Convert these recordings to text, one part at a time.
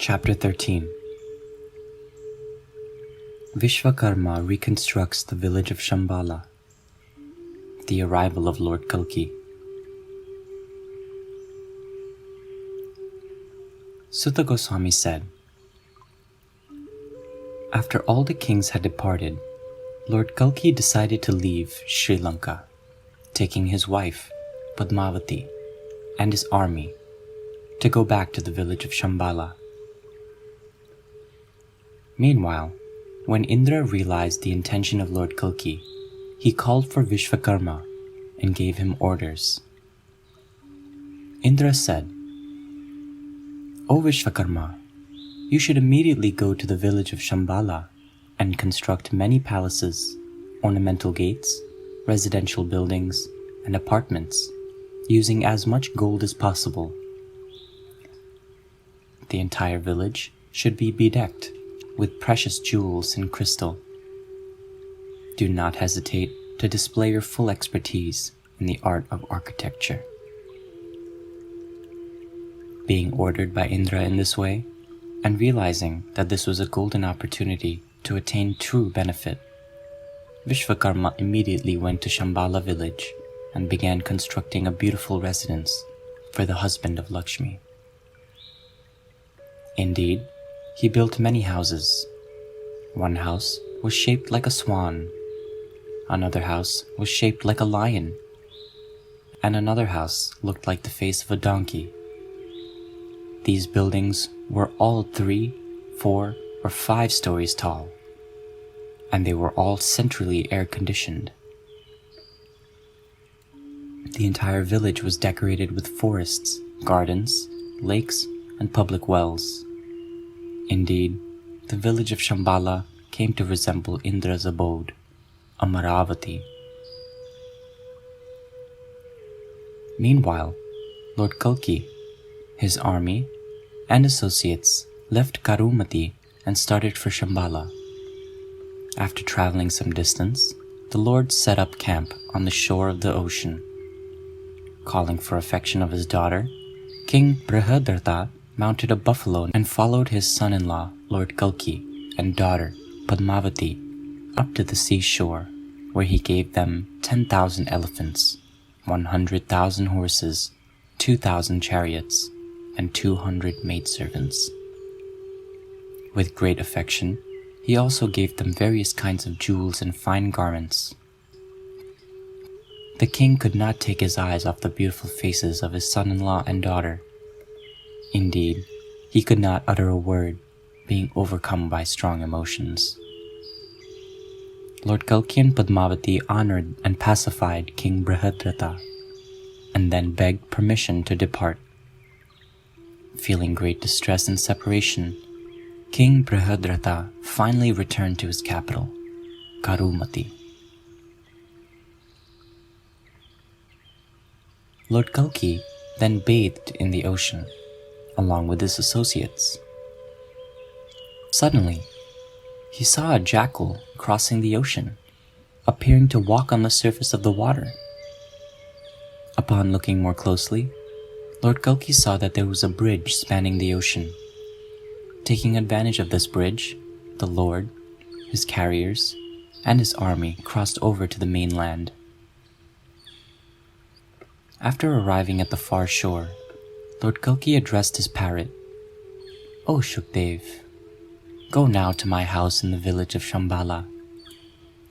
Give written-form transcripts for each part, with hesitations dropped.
Chapter 13. Vishwakarma reconstructs the village of Shambhala. The arrival of Lord Kalki. Sutta Goswami said, after all the kings had departed, Lord Kalki decided to leave Sri Lanka, taking his wife, Padmavati, and his army to go back to the village of Shambhala. Meanwhile, when Indra realized the intention of Lord Kalki, he called for Vishwakarma and gave him orders. Indra said, O Vishwakarma, you should immediately go to the village of Shambhala and construct many palaces, ornamental gates, residential buildings, and apartments, using as much gold as possible. The entire village should be bedecked with precious jewels and crystal. Do not hesitate to display your full expertise in the art of architecture. Being ordered by Indra in this way, and realizing that this was a golden opportunity to attain true benefit, Vishwakarma immediately went to Shambhala village and began constructing a beautiful residence for the husband of Lakshmi. Indeed, he built many houses. One house was shaped like a swan, another house was shaped like a lion, and another house looked like the face of a donkey. These buildings were all 3, 4, or 5 stories tall, and they were all centrally air-conditioned. The entire village was decorated with forests, gardens, lakes, and public wells. Indeed, the village of Shambhala came to resemble Indra's abode, Amaravati. Meanwhile, Lord Kalki, his army, and associates left Karumati and started for Shambhala. After traveling some distance, the Lord set up camp on the shore of the ocean. Calling for affection of his daughter, King Brihadartha mounted a buffalo and followed his son-in-law, Lord Kalki, and daughter, Padmavati, up to the seashore, where he gave them 10,000 elephants, 100,000 horses, 2,000 chariots, and 200 maidservants. With great affection, he also gave them various kinds of jewels and fine garments. The king could not take his eyes off the beautiful faces of his son-in-law and daughter. Indeed, he could not utter a word, being overcome by strong emotions. Lord Kalki and Padmavati honored and pacified King Brihadrata, and then begged permission to depart. Feeling great distress and separation, King Brihadrata finally returned to his capital, Karumati. Lord Kalki then bathed in the ocean, along with his associates. Suddenly, he saw a jackal crossing the ocean, appearing to walk on the surface of the water. Upon looking more closely, Lord Kalki saw that there was a bridge spanning the ocean. Taking advantage of this bridge, the Lord, his carriers, and his army crossed over to the mainland. After arriving at the far shore, Lord Kalki addressed his parrot, O Shukdev, go now to my house in the village of Shambhala.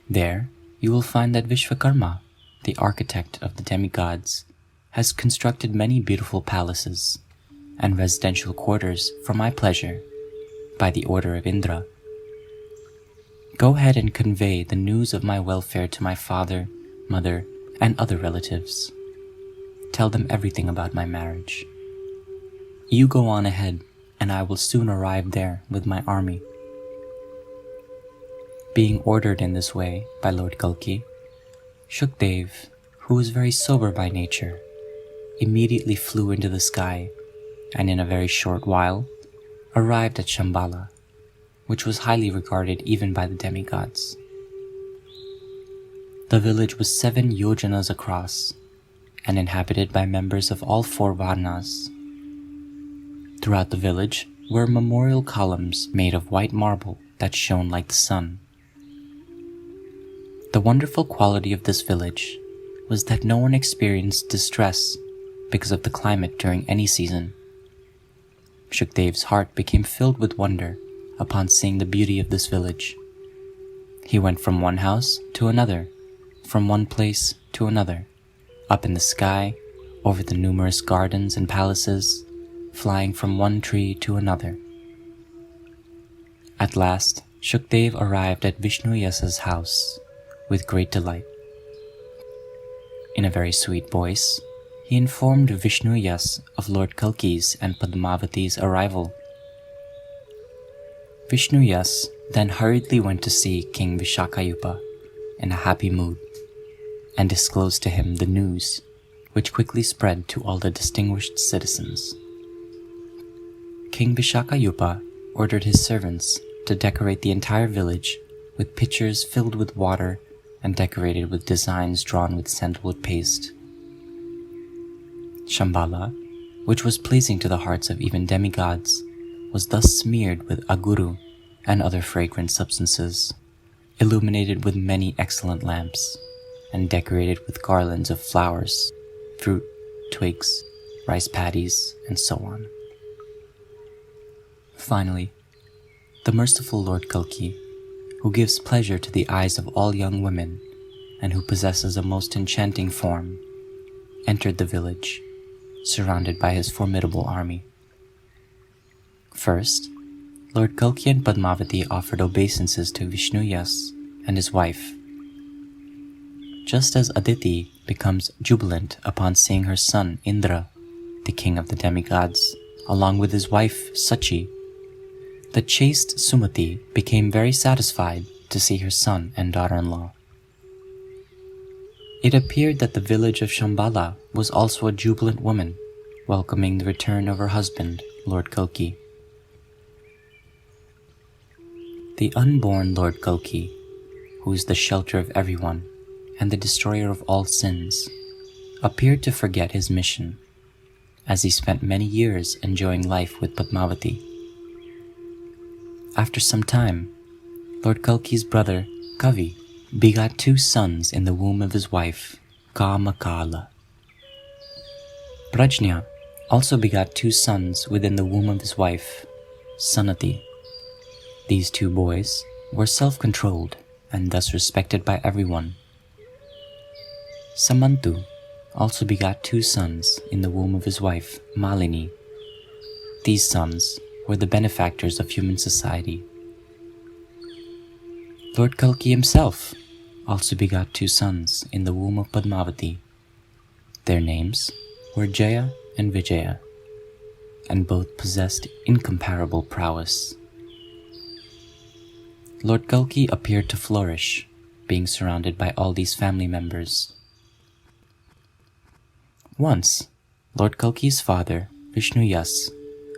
There you will find that Vishwakarma, the architect of the demigods, has constructed many beautiful palaces and residential quarters for my pleasure, by the order of Indra. Go ahead and convey the news of my welfare to my father, mother, and other relatives. Tell them everything about my marriage. You go on ahead, and I will soon arrive there with my army. Being ordered in this way by Lord Kalki, Shukdev, who was very sober by nature, immediately flew into the sky, and in a very short while arrived at Shambhala, which was highly regarded even by the demigods. The village was 7 yojanas across, and inhabited by members of all 4 varnas. Throughout the village, were memorial columns made of white marble that shone like the sun. The wonderful quality of this village was that no one experienced distress because of the climate during any season. Shukdev's heart became filled with wonder upon seeing the beauty of this village. He went from one house to another, from one place to another, up in the sky, over the numerous gardens and palaces, flying from one tree to another. At last, Shukdev arrived at Vishnu-yasa's house with great delight. In a very sweet voice, he informed Vishnu-yas of Lord Kalki's and Padmavati's arrival. Vishnu-yas then hurriedly went to see King Vishakayupa in a happy mood and disclosed to him the news, which quickly spread to all the distinguished citizens. King Vishakayupa ordered his servants to decorate the entire village with pitchers filled with water and decorated with designs drawn with sandalwood paste. Shambhala, which was pleasing to the hearts of even demigods, was thus smeared with aguru and other fragrant substances, illuminated with many excellent lamps, and decorated with garlands of flowers, fruit, twigs, rice paddies, and so on. Finally, the merciful Lord Kalki, who gives pleasure to the eyes of all young women and who possesses a most enchanting form, entered the village, surrounded by his formidable army. First, Lord Kalki and Padmavati offered obeisances to Vishnu-yas and his wife. Just as Aditi becomes jubilant upon seeing her son Indra, the king of the demigods, along with his wife Sachi, the chaste Sumati became very satisfied to see her son and daughter-in-law. It appeared that the village of Shambhala was also a jubilant woman, welcoming the return of her husband, Lord Kalki. The unborn Lord Kalki, who is the shelter of everyone and the destroyer of all sins, appeared to forget his mission, as he spent many years enjoying life with Padmavati. After some time, Lord Kalki's brother, Kavi, begot 2 sons in the womb of his wife, Kamakala. Prajna also begot 2 sons within the womb of his wife, Sanati. These 2 boys were self-controlled and thus respected by everyone. Samantu also begot 2 sons in the womb of his wife, Malini. These sons were the benefactors of human society. Lord Kalki himself also begot 2 sons in the womb of Padmavati. Their names were Jaya and Vijaya, and both possessed incomparable prowess. Lord Kalki appeared to flourish, being surrounded by all these family members. Once, Lord Kalki's father, Vishnu-yas,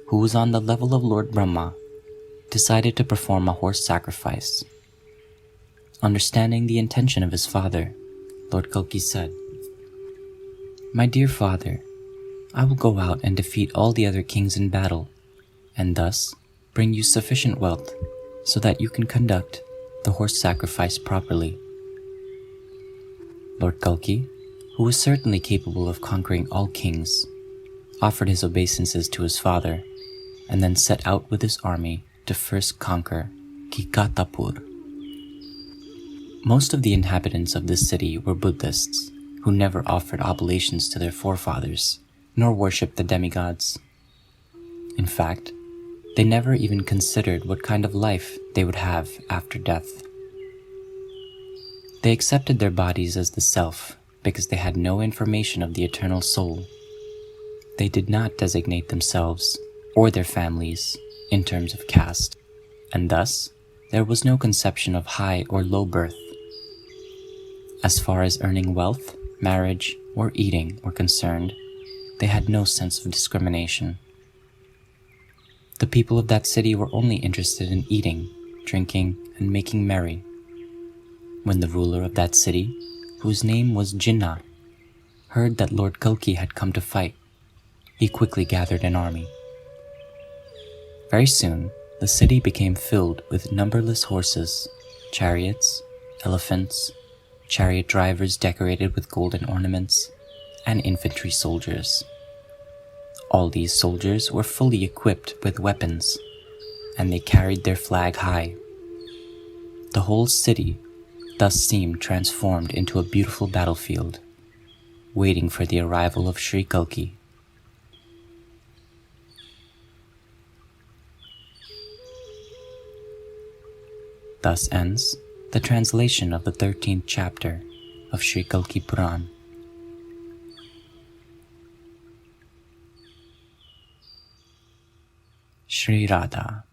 who was on the level of Lord Brahma, decided to perform a horse sacrifice. Understanding the intention of his father, Lord Kalki said, "My dear father, I will go out and defeat all the other kings in battle, and thus bring you sufficient wealth so that you can conduct the horse sacrifice properly." Lord Kalki, who was certainly capable of conquering all kings, offered his obeisances to his father, and then set out with his army to first conquer Kikatapur. Most of the inhabitants of this city were Buddhists, who never offered oblations to their forefathers, nor worshipped the demigods. In fact, they never even considered what kind of life they would have after death. They accepted their bodies as the self because they had no information of the eternal soul. They did not designate themselves or their families in terms of caste, and thus there was no conception of high or low birth. As far as earning wealth, marriage, or eating were concerned, they had no sense of discrimination. The people of that city were only interested in eating, drinking, and making merry. When the ruler of that city, whose name was Jinnah, heard that Lord Kalki had come to fight, he quickly gathered an army. Very soon, the city became filled with numberless horses, chariots, elephants, chariot drivers decorated with golden ornaments, and infantry soldiers. All these soldiers were fully equipped with weapons, and they carried their flag high. The whole city thus seemed transformed into a beautiful battlefield, waiting for the arrival of Shri Kalki. Thus ends the translation of the 13th chapter of Shri Kalki Puran. Shri Radha.